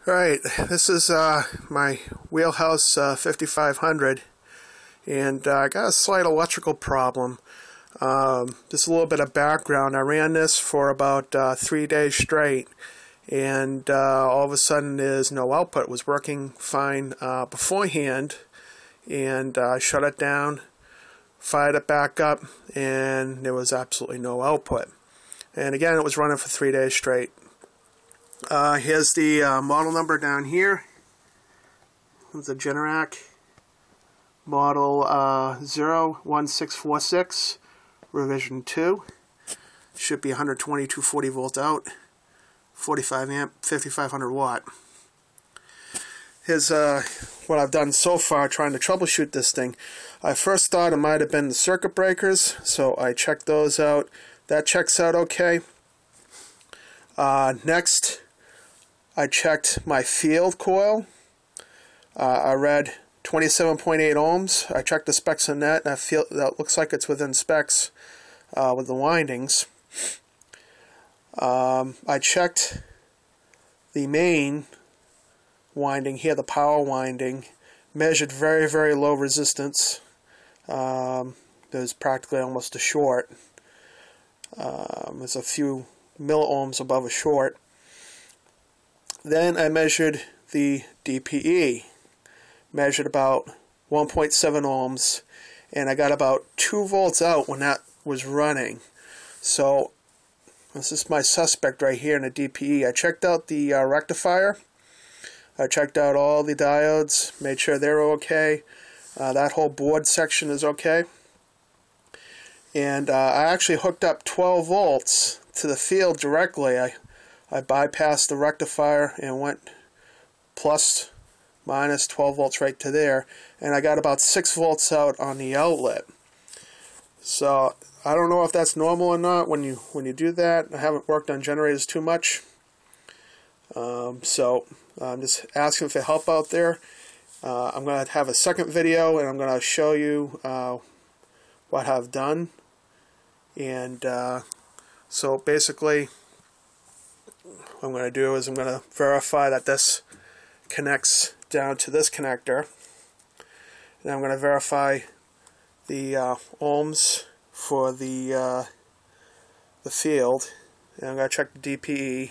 Alright, this is my WheelHouse 5500, and I got a slight electrical problem. Just a little bit of background. I ran this for about 3 days straight, and all of a sudden there's no output. It was working fine beforehand, and I shut it down, fired it back up, and there was absolutely no output. And again, it was running for 3 days straight. Here's the model number down here. It's a Generac model 01646 revision 2. Should be 120 240 volt out, 45 amp, 5500 watt. Here's what I've done so far trying to troubleshoot this thing. I first thought it might have been the circuit breakers, so I checked those out. That checks out okay. Next, I checked my field coil. I read 27.8 ohms. I checked the specs on that, and I feel that looks like it's within specs with the windings. I checked the main winding here, the power winding, measured very, very low resistance. There's practically almost a short. There's a few milliohms above a short. Then I measured the DPE, measured about 1.7 ohms, and I got about 2 volts out when that was running. So this is my suspect right here in the DPE. I checked out the rectifier. I checked out all the diodes, made sure they're okay. That whole board section is okay. And I actually hooked up 12 volts to the field directly. I bypassed the rectifier and went plus minus 12 volts right to there, and I got about 6 volts out on the outlet. So I don't know if that's normal or not when you do that. I haven't worked on generators too much, so I'm just asking for help out there. I'm going to have a second video, and I'm going to show you what I've done. And so basically, what I'm going to do is I'm going to verify that this connects down to this connector. And I'm going to verify the ohms for the field. And I'm going to check the DPE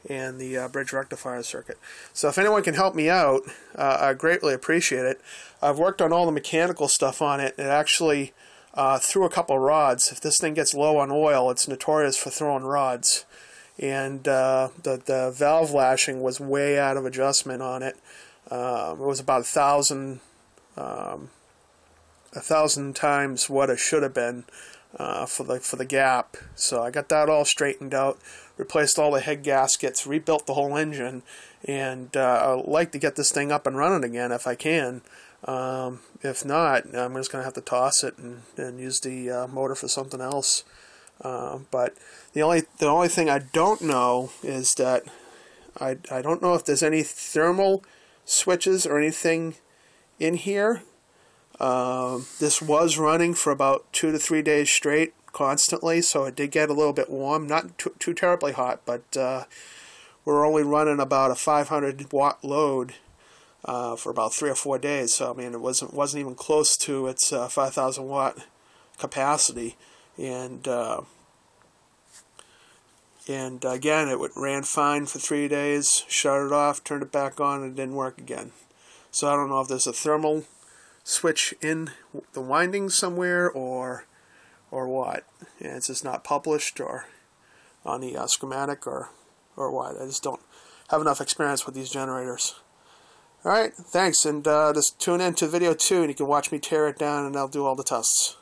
and the bridge rectifier circuit. So if anyone can help me out, I greatly appreciate it. I've worked on all the mechanical stuff on it. It actually threw a couple rods. If this thing gets low on oil, it's notorious for throwing rods. And the valve lashing was way out of adjustment on it. It was about 1,000 times what it should have been for the gap. So I got that all straightened out, replaced all the head gaskets, rebuilt the whole engine, and I'd like to get this thing up and running again if I can. If not, I'm just going to have to toss it and use the motor for something else. But the only thing I don't know is that I don't know if there's any thermal switches or anything in here. This was running for about 2 to 3 days straight constantly, so it did get a little bit warm. Not too terribly hot, but we're only running about a 500 watt load for about 3 or 4 days. So I mean, it wasn't even close to its 5,000 watt capacity. And again, it ran fine for 3 days, shut it off, turned it back on, and it didn't work again. So I don't know if there's a thermal switch in the windings somewhere or what. And it's just not published or on the schematic or what. I just don't have enough experience with these generators. Alright, thanks, and just tune in to video 2 and you can watch me tear it down and I'll do all the tests.